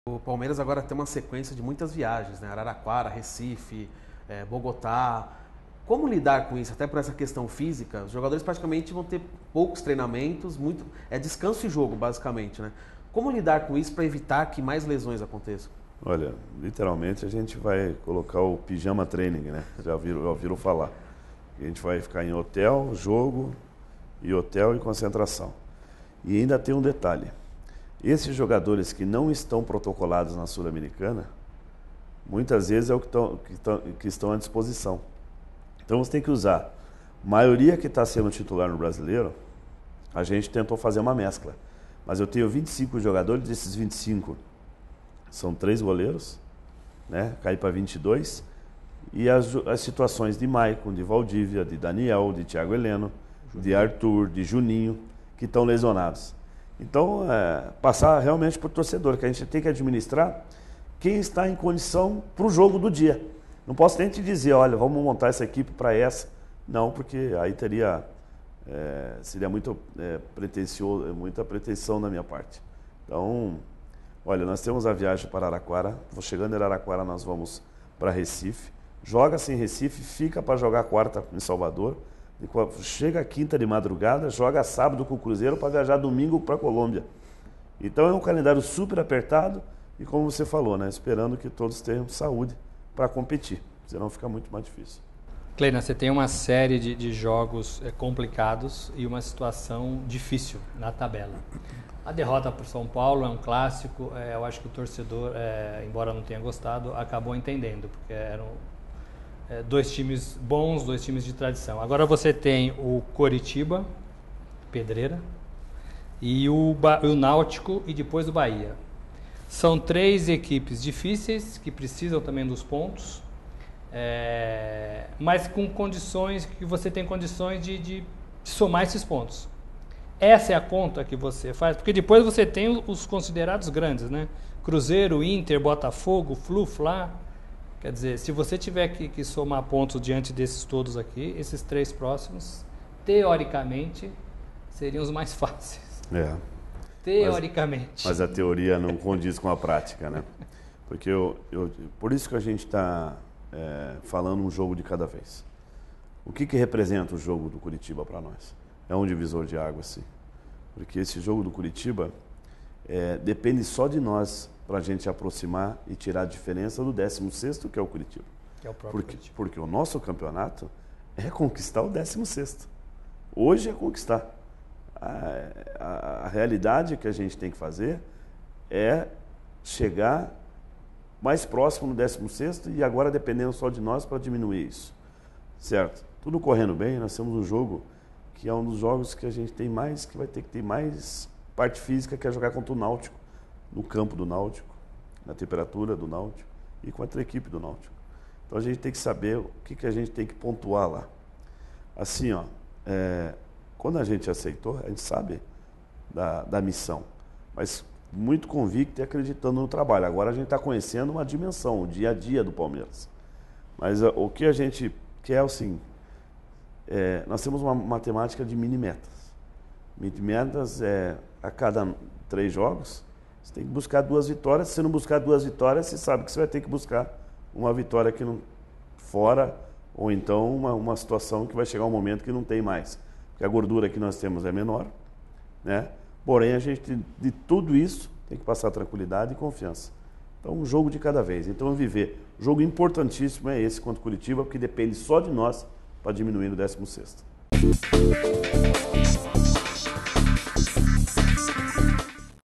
O Palmeiras agora tem uma sequência de muitas viagens, né? Araraquara, Recife, Bogotá. Como lidar com isso? Até por essa questão física, os jogadores praticamente vão ter poucos treinamentos, é descanso e jogo, basicamente, né? Como lidar com isso para evitar que mais lesões aconteçam? Olha, literalmente a gente vai colocar o pijama training, né? Já ouviram falar. A gente vai ficar em hotel, jogo, e hotel e concentração. E ainda tem um detalhe. Esses jogadores que não estão protocolados na Sul-Americana, muitas vezes é o que estão à disposição. Então você tem que usar. A maioria que está sendo titular no Brasileiro, a gente tentou fazer uma mescla. Mas eu tenho 25 jogadores, desses 25 são 3 goleiros, né? Cai para 22. E as situações de Maicon, de Valdívia, de Daniel, de Thiago Heleno, de Arthur, de Juninho, que estão lesionados. Então, passar realmente para o torcedor, que a gente tem que administrar quem está em condição para o jogo do dia. Não posso nem te dizer, olha, vamos montar essa equipe para essa. Não, porque aí seria muito pretensioso, muita pretensão da minha parte. Então, olha, nós temos a viagem para Araraquara. Chegando em Araraquara, nós vamos para Recife. Joga-se em Recife, fica para jogar quarta em Salvador. Chega quinta de madrugada, joga sábado com o Cruzeiro para viajar domingo para a Colômbia. Então é um calendário super apertado e, como você falou, né, esperando que todos tenham saúde para competir, senão fica muito mais difícil. Kleina, você tem uma série de jogos complicados e uma situação difícil na tabela. A derrota para o São Paulo é um clássico, eu acho que o torcedor, embora não tenha gostado, acabou entendendo, porque eram 2 times bons, 2 times de tradição. Agora você tem o Coritiba, Pedreira, e o Náutico e depois o Bahia. São 3 equipes difíceis, que precisam também dos pontos, mas com condições, que você tem condições de somar esses pontos. Essa é a conta que você faz, porque depois você tem os considerados grandes, né? Cruzeiro, Inter, Botafogo, Flu, Fla. Quer dizer, se você tiver que somar pontos diante desses todos aqui, esses 3 próximos, teoricamente, seriam os mais fáceis. Teoricamente. Mas a teoria não condiz com a prática, né? Porque por isso que a gente está falando um jogo de cada vez. O que representa o jogo do Coritiba para nós? É um divisor de água, sim. Porque esse jogo do Coritiba depende só de nós para a gente aproximar e tirar a diferença do 16º, que é o Coritiba. Que é o próprio Coritiba. Porque o nosso campeonato é conquistar o 16º. Hoje é conquistar. A realidade que a gente tem que fazer é chegar mais próximo do 16º e agora dependendo só de nós para diminuir isso. Certo? Tudo correndo bem, nós temos um jogo que é um dos jogos que a gente tem mais, que vai ter que ter mais parte física, que é jogar contra o Náutico, no campo do Náutico, na temperatura do Náutico e contra a equipe do Náutico. Então a gente tem que saber o que a gente tem que pontuar lá. Assim, quando a gente aceitou, a gente sabe da missão, mas muito convicto e acreditando no trabalho. Agora a gente está conhecendo uma dimensão, o dia a dia do Palmeiras. Mas o que a gente quer é o seguinte, nós temos uma matemática de mini-metas. Mini-metas a cada 3 jogos, você tem que buscar 2 vitórias. Se você não buscar 2 vitórias, você sabe que você vai ter que buscar uma vitória aqui fora, ou então uma situação que vai chegar um momento que não tem mais. Porque a gordura que nós temos é menor, né? Porém, a gente, de tudo isso, tem que passar tranquilidade e confiança. Então, um jogo de cada vez. Então, viver. O jogo importantíssimo é esse contra o Coritiba, porque depende só de nós para diminuir no 16º.